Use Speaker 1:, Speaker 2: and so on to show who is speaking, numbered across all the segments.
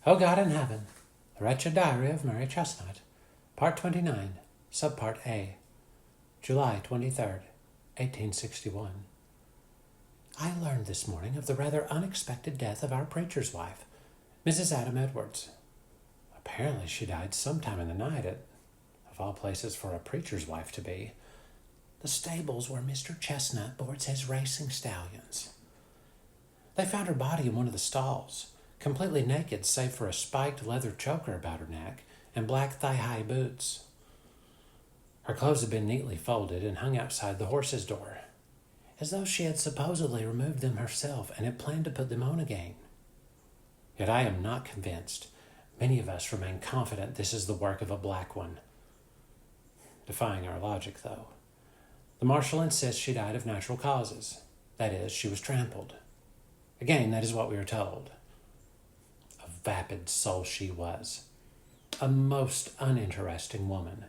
Speaker 1: O God in Heaven, The Wretched Diary of Mary Chesnut, Part 29, Subpart A, July 23rd, 1861. I learned this morning of the rather unexpected death of our preacher's wife, Mrs. Adam Edwards. Apparently she died sometime in the night at, of all places for a preacher's wife to be, the stables where Mr. Chesnut boards his racing stallions. They found her body in one of the stalls, completely naked save for a spiked leather choker about her neck and black thigh-high boots. Her clothes had been neatly folded and hung outside the horse's door, as though she had supposedly removed them herself and had planned to put them on again. Yet I am not convinced. Many of us remain confident this is the work of a black one. Defying our logic, though. The marshal insists she died of natural causes. That is, she was trampled. Again, that is what we are told. A vapid soul she was. A most uninteresting woman.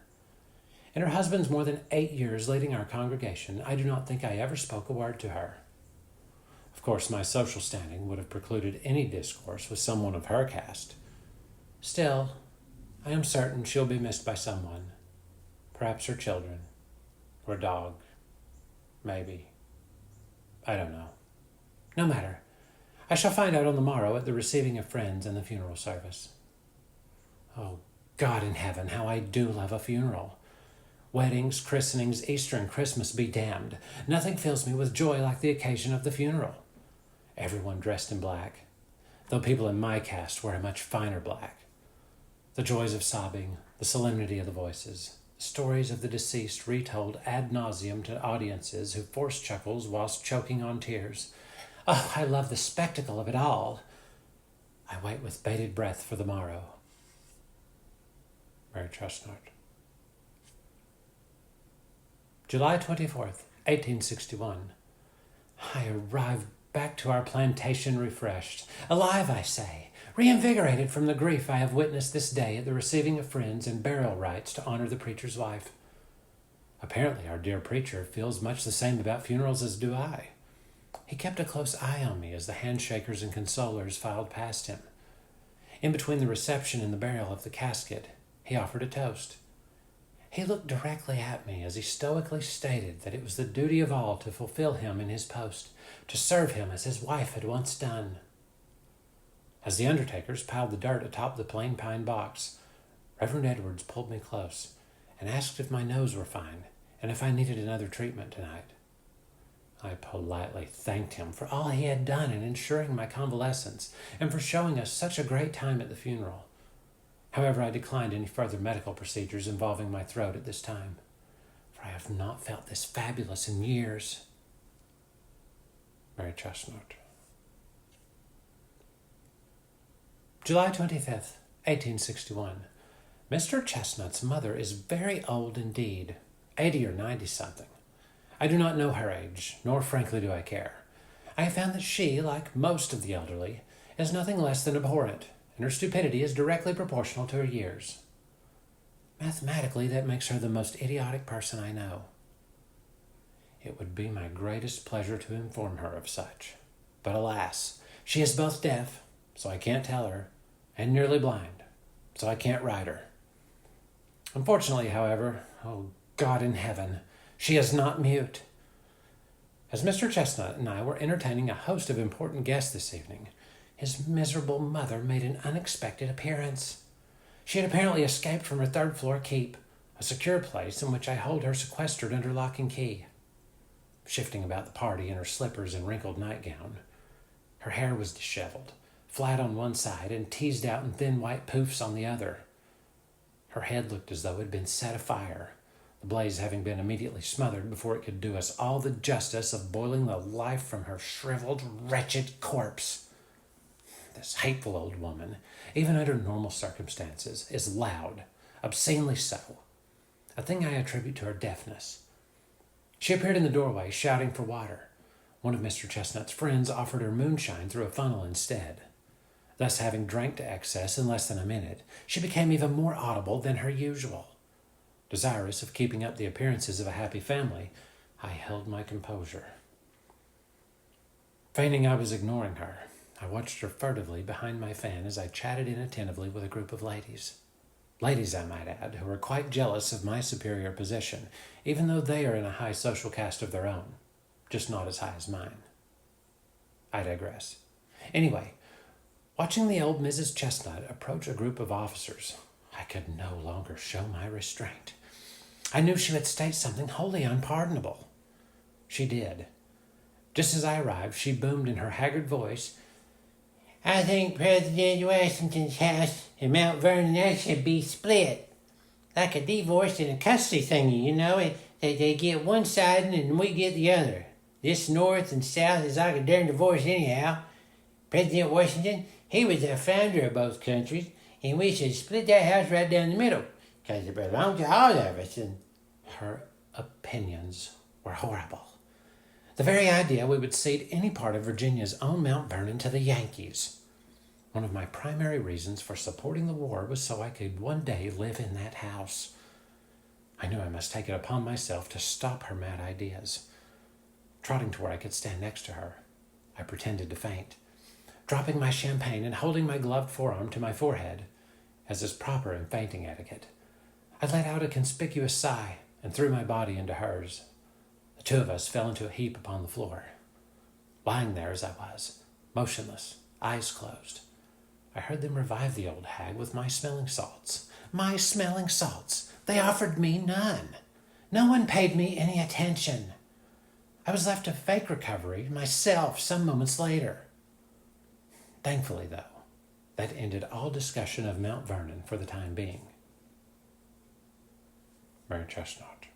Speaker 1: In her husband's more than 8 years leading our congregation, I do not think I ever spoke a word to her. Of course, my social standing would have precluded any discourse with someone of her caste. Still, I am certain she'll be missed by someone. Perhaps her children. Or a dog. Maybe. I don't know. No matter. I shall find out on the morrow at the receiving of friends and the funeral service. Oh, God in heaven, how I do love a funeral. Weddings, christenings, Easter, and Christmas be damned. Nothing fills me with joy like the occasion of the funeral. Everyone dressed in black, though people in my caste wear a much finer black. The joys of sobbing, the solemnity of the voices, the stories of the deceased retold ad nauseum to audiences who force chuckles whilst choking on tears. Oh, I love the spectacle of it all. I wait with bated breath for the morrow. Mary Chesnut. July 24th, 1861. I arrived back to our plantation refreshed, alive, I say, reinvigorated from the grief I have witnessed this day at the receiving of friends and burial rites to honor the preacher's wife. Apparently our dear preacher feels much the same about funerals as do I. He kept a close eye on me as the handshakers and consolers filed past him. In between the reception and the burial of the casket, he offered a toast. He looked directly at me as he stoically stated that it was the duty of all to fulfill him in his post, to serve him as his wife had once done. As the undertakers piled the dirt atop the plain pine box, Reverend Edwards pulled me close and asked if my nose were fine and if I needed another treatment tonight. I politely thanked him for all he had done in ensuring my convalescence and for showing us such a great time at the funeral. However, I declined any further medical procedures involving my throat at this time, for I have not felt this fabulous in years. Mary Chesnut. July 25th, 1861. Mr. Chesnut's mother is very old indeed, 80 or 90 something. I do not know her age, nor frankly do I care. I have found that she, like most of the elderly, is nothing less than abhorrent, and her stupidity is directly proportional to her years. Mathematically, that makes her the most idiotic person I know. It would be my greatest pleasure to inform her of such. But alas, she is both deaf, so I can't tell her, and nearly blind, so I can't write her. Unfortunately, however, oh God in heaven, she is not mute. As Mr. Chesnut and I were entertaining a host of important guests this evening, his miserable mother made an unexpected appearance. She had apparently escaped from her third-floor keep, a secure place in which I hold her sequestered under lock and key. Shifting about the party in her slippers and wrinkled nightgown, her hair was disheveled, flat on one side and teased out in thin white poofs on the other. Her head looked as though it had been set afire, the blaze having been immediately smothered before it could do us all the justice of boiling the life from her shriveled, wretched corpse. This hateful old woman, even under normal circumstances, is loud, obscenely so, a thing I attribute to her deafness. She appeared in the doorway, shouting for water. One of Mr. Chesnut's friends offered her moonshine through a funnel instead. Thus, having drank to excess in less than a minute, she became even more audible than her usual. Desirous of keeping up the appearances of a happy family, I held my composure. Feigning I was ignoring her, I watched her furtively behind my fan as I chatted inattentively with a group of ladies. Ladies, I might add, who were quite jealous of my superior position, even though they are in a high social caste of their own, just not as high as mine. I digress. Anyway, watching the old Mrs. Chesnut approach a group of officers, I could no longer show my restraint. I knew she would state something wholly unpardonable. She did. Just as I arrived, she boomed in her haggard voice, "I think President Washington's house and Mount Vernon should be split. Like a divorce and a custody thingy, you know. They get one side and we get the other. This north and south is like a darn divorce anyhow. President Washington, he was the founder of both countries, and we should split that house right down the middle, because it belonged to all of us." And her opinions were horrible. The very idea we would cede any part of Virginia's own Mount Vernon to the Yankees. One of my primary reasons for supporting the war was so I could one day live in that house. I knew I must take it upon myself to stop her mad ideas. Trotting to where I could stand next to her, I pretended to faint, dropping my champagne and holding my gloved forearm to my forehead, as is proper in fainting etiquette. I let out a conspicuous sigh and threw my body into hers. The two of us fell into a heap upon the floor. Lying there as I was, motionless, eyes closed, I heard them revive the old hag with my smelling salts. My smelling salts! They offered me none. No one paid me any attention. I was left to fake recovery myself some moments later. Thankfully, though, that ended all discussion of Mount Vernon for the time being. Mary Chesnut.